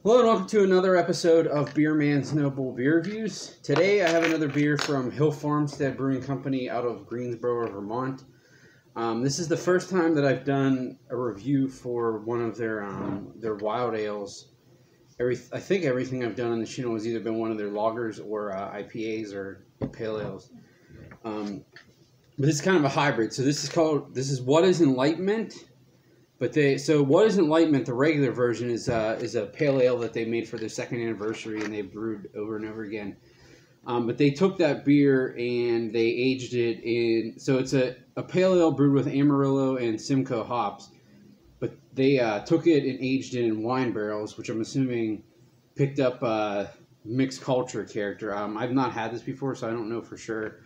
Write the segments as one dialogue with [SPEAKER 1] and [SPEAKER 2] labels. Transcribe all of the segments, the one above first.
[SPEAKER 1] Hello and welcome to another episode of Beer Man's Noble Beer Reviews. Today I have another beer from Farmstead Brewing Company out of Greensboro, Vermont. This is the first time that I've done a review for one of their wild ales. I think everything I've done on the channel has either been one of their lagers or IPAs or pale ales. But this is kind of a hybrid. So this is What is Enlightenment? What is Enlightenment? The regular version is a pale ale that they made for their second anniversary, and they brewed over and over again. But they took that beer and they aged it in. So it's a pale ale brewed with Amarillo and Simcoe hops, but they took it and aged it in wine barrels, which I'm assuming picked up mixed culture character. I've not had this before, so I don't know for sure.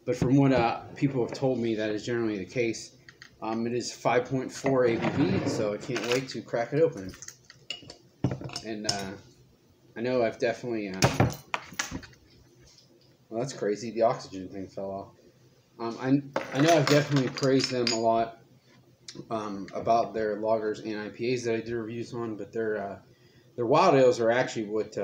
[SPEAKER 1] But from what people have told me, that is generally the case. It is 5.4 ABV, so I can't wait to crack it open. And I know I've definitely... well, that's crazy. The oxygen thing fell off. I know I've definitely praised them a lot about their lagers and IPAs that I did reviews on, but their wild ales are actually what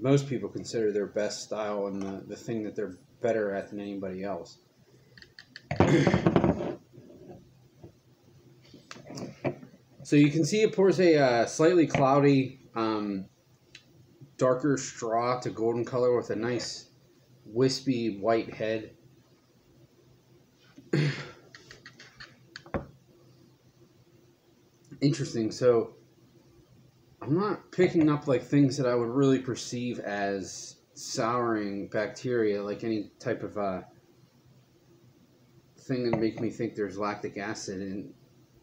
[SPEAKER 1] most people consider their best style and the thing that they're better at than anybody else. So you can see it pours a slightly cloudy, darker straw to golden color with a nice wispy white head. Interesting. So I'm not picking up like things that I would really perceive as souring bacteria, like any type of thing that make me think there's lactic acid in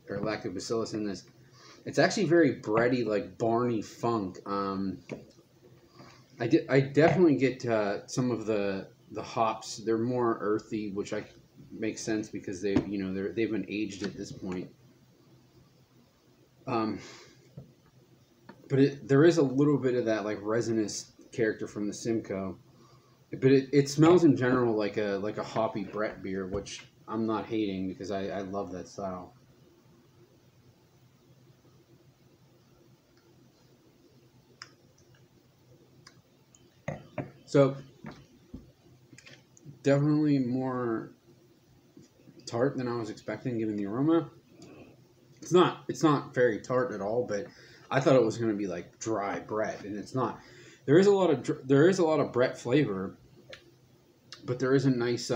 [SPEAKER 1] or lactobacillus in this. It's actually very bready, like Barney funk. I definitely get some of the hops. They're more earthy, which makes sense because they've been aged at this point. But there is a little bit of that like resinous character from the Simcoe. But it smells in general like a hoppy Brett beer, which I'm not hating because I love that style. So, definitely more tart than I was expecting, given the aroma. It's not very tart at all, but I thought it was going to be like dry Brett, and it's not. There is a lot of Brett flavor, but there is a nice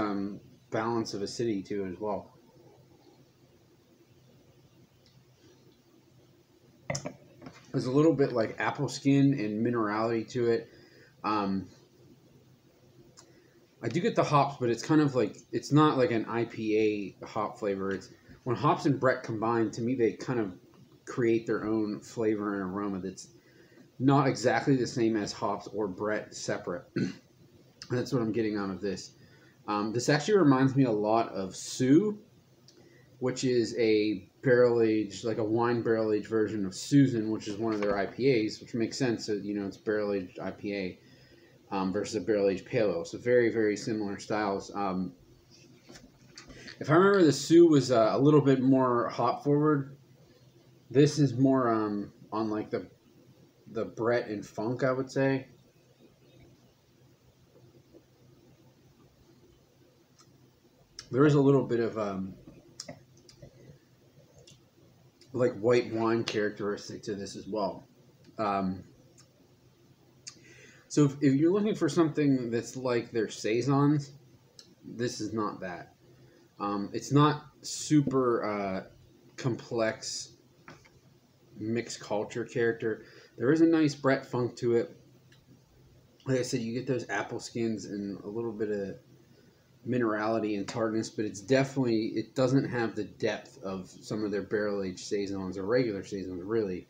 [SPEAKER 1] balance of acidity to it as well. There's a little bit like apple skin and minerality to it. I do get the hops, but it's kind of like, it's not like an IPA hop flavor. It's when hops and Brett combine, to me, they kind of create their own flavor and aroma that's not exactly the same as hops or Brett separate. That's what I'm getting out of this. This actually reminds me a lot of Sioux, which is a barrel-aged, like a wine barrel-aged version of Susan, which is one of their IPAs, which makes sense. So, it's barrel-aged IPA. Versus a barrel-aged pale ale. So very, very similar styles. If I remember, the Sioux was a little bit more hop forward. This is more on like the Brett and funk, I would say. There is a little bit of like white wine characteristic to this as well. So if you're looking for something that's like their saisons, this is not that. It's not super complex mixed culture character. There is a nice Brett funk to it. Like I said, you get those apple skins and a little bit of minerality and tartness, but it doesn't have the depth of some of their barrel-aged saisons or regular saisons, really.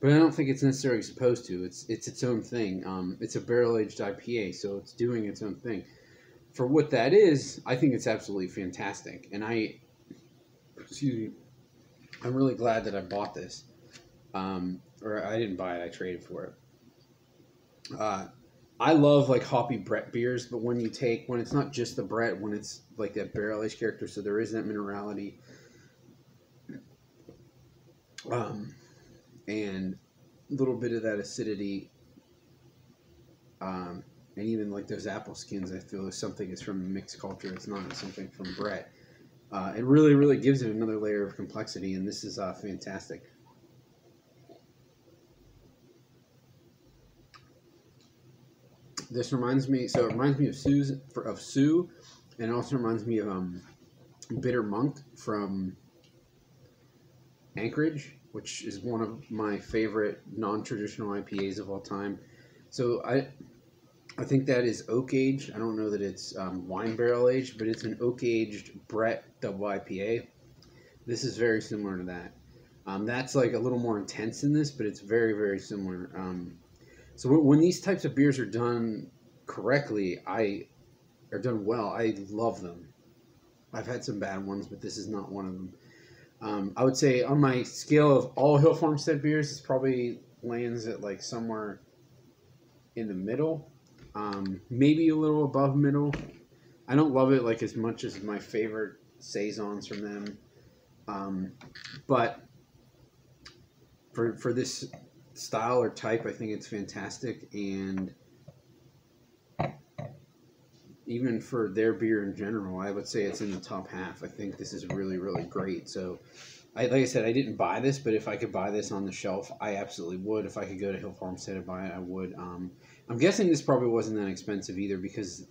[SPEAKER 1] But I don't think it's necessarily supposed to. It's its own thing. It's a barrel-aged IPA, so it's doing its own thing. For what that is, I think it's absolutely fantastic. And I'm really glad that I bought this. Or I didn't buy it, I traded for it. I love like hoppy Brett beers, but when it's not just the Brett, when it's like that barrel-aged character, so there is that minerality. And little bit of that acidity, and even like those apple skins, I feel is something is from a mixed culture. It's not something from Brett. It really, really gives it another layer of complexity, and this is fantastic. This reminds me, so it reminds me of Sue, and it also reminds me of Bitter Monk from Anchorage, which is one of my favorite non-traditional IPAs of all time. So I think that is oak aged. I don't know that it's wine barrel aged, but it's an oak aged Brett double IPA. This is very similar to that. That's like a little more intense than this, but it's very, very similar. So when these types of beers are done correctly, are done well, I love them. I've had some bad ones, but this is not one of them. I would say on my scale of all Hill Farmstead beers, this probably lands at like somewhere in the middle, maybe a little above middle. I don't love it like as much as my favorite saisons from them, but for this style or type, I think it's fantastic, and even for their beer in general, I would say it's in the top half. I think this is really, really great. So, like I said, I didn't buy this, but if I could buy this on the shelf, I absolutely would. If I could go to Hill Farmstead and buy it, I would. I'm guessing this probably wasn't that expensive either, because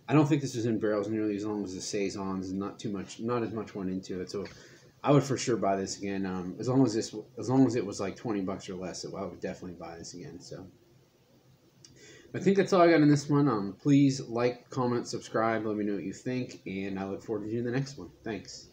[SPEAKER 1] I don't think this was in barrels nearly as long as the saisons, and not as much went into it. So, I would for sure buy this again. As long as it was like $20 or less, I would definitely buy this again. So. I think that's all I got in this one. Please like, comment, subscribe, let me know what you think, and I look forward to doing the next one. Thanks.